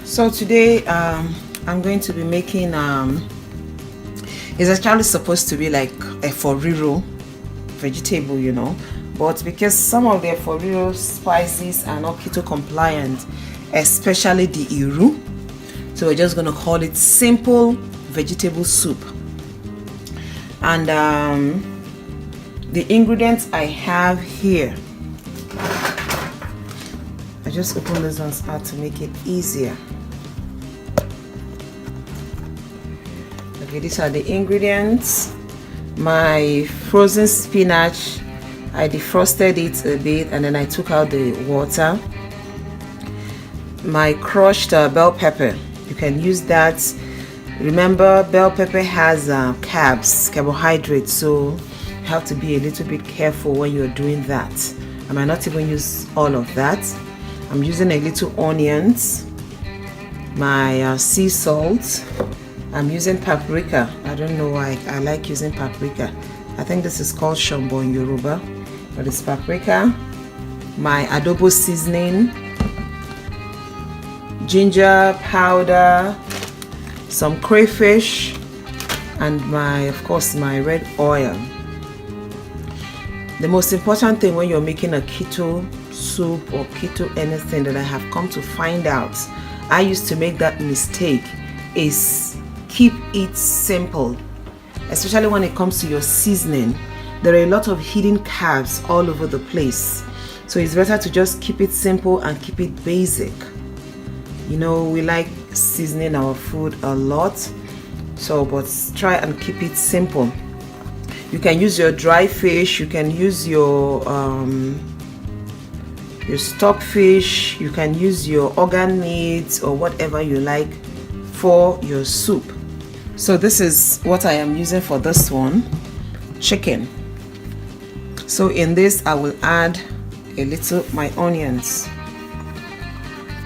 So today I'm going to be making it's actually supposed to be like a foriro vegetable, you know, but because some of the foriro spices are not keto compliant, especially the iru, so we're just going to call it simple vegetable soup. And the ingredients I have here, I just open this ones out to make it easier. Okay, these are the ingredients. My frozen spinach, I defrosted it a bit and then I took out the water. My crushed bell pepper, you can use that. Remember, bell pepper has carbs, carbohydrates, so you have to be a little bit careful when you're doing that. I might not even use all of that. I'm using a little onions, my sea salt. I'm using paprika. I don't know why I like using paprika. I think this is called shombo in Yoruba, but it's paprika. My adobo seasoning, ginger powder, some crayfish, and of course my red oil. The most important thing when you're making a keto soup or keto anything that I have come to find out, I used to make that mistake, is keep it simple, especially when it comes to your seasoning. There are a lot of hidden carbs all over the place, so it's better to just keep it simple and keep it basic. You know, we like seasoning our food a lot, so but try and keep it simple. You can use your dry fish, you can use your stockfish, you can use your organ meats or whatever you like for your soup. So this is what I am using for this one, chicken. So in this I will add a little my onions,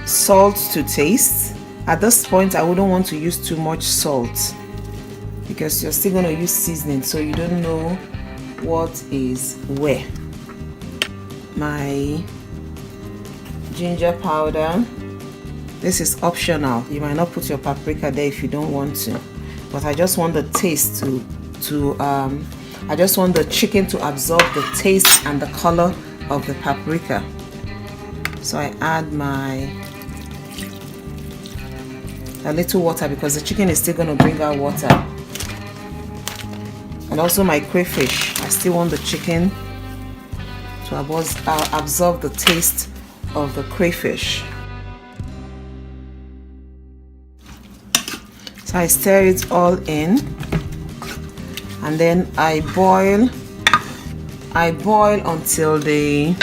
salt to taste. At this point I wouldn't want to use too much salt because you're still going to use seasoning, so you don't know what is where. My ginger powder, this is optional. You might not put your paprika there if you don't want to, but I just want the taste I just want the chicken to absorb the taste and the color of the paprika. So I add a little water because the chicken is still going to bring out water. And also my crayfish, I still want the chicken to absorb the taste of the crayfish. So I stir it all in and then I boil until the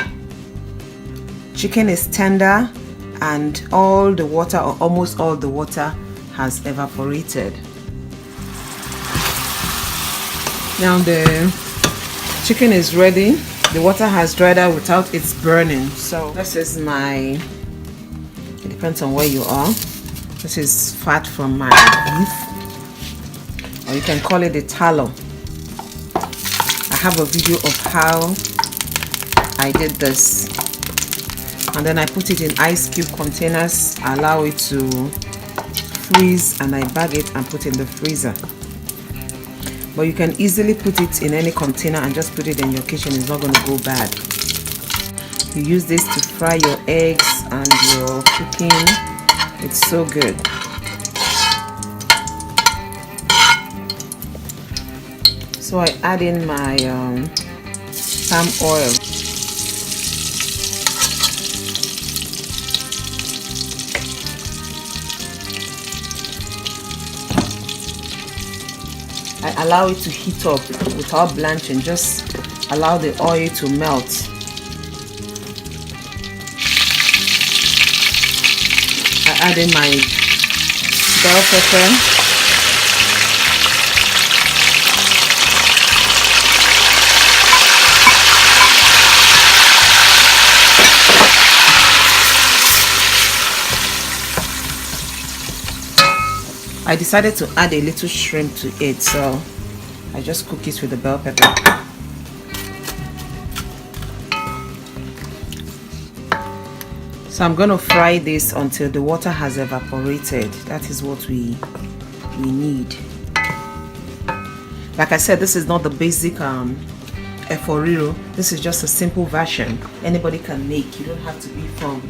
chicken is tender and all the water or almost all the water has evaporated. Now the chicken is ready. The water has dried out without its burning. So this is it depends on where you are. This is fat from my beef, or you can call it a tallow. I have a video of how I did this, and then I put it in ice cube containers, allow it to freeze, and I bag it and put it in the freezer. But you can easily put it in any container and just put it in your kitchen. It's not going to go bad. You use this to fry your eggs and your cooking. It's so good. So I add in my palm oil. I allow it to heat up without blanching, just allow the oil to melt. I add in my bell pepper. I decided to add a little shrimp to it, so I just cook it with the bell pepper. So I'm going to fry this until the water has evaporated. That is what we need. Like I said, this is not the basic efforiro. This is just a simple version anybody can make. You don't have to be from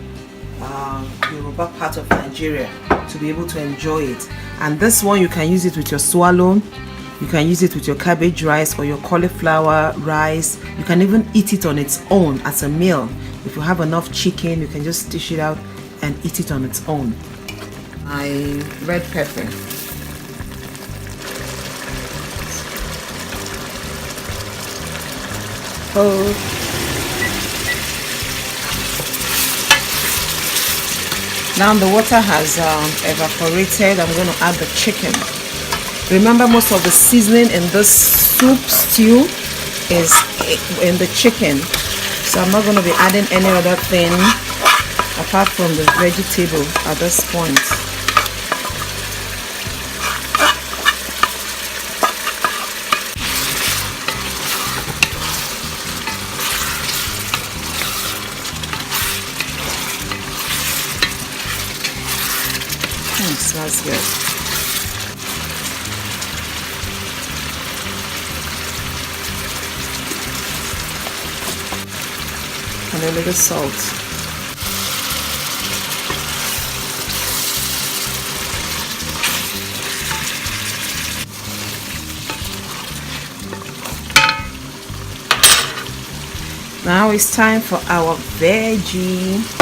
Yoruba part of Nigeria to be able to enjoy it. And this one, you can use it with your swallow, you can use it with your cabbage rice or your cauliflower rice. You can even eat it on its own as a meal. If you have enough chicken, you can just dish it out and eat it on its own. My red pepper. Oh. Now the water has evaporated. I'm going to add the chicken. Remember, most of the seasoning in this soup stew is in the chicken. So I'm not going to be adding any other thing apart from the vegetable at this point. Smells good. And a little salt. Now it's time for our veggie.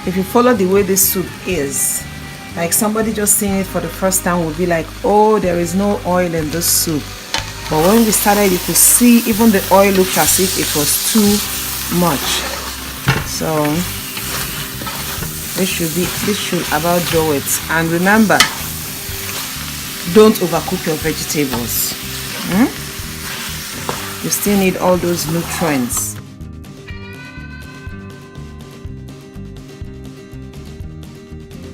If you follow the way this soup is, like somebody just seeing it for the first time would be like, oh, there is no oil in this soup. But when we started, you could see even the oil looked as if it was too much. So this should about do it. And remember, don't overcook your vegetables. You still need all those nutrients.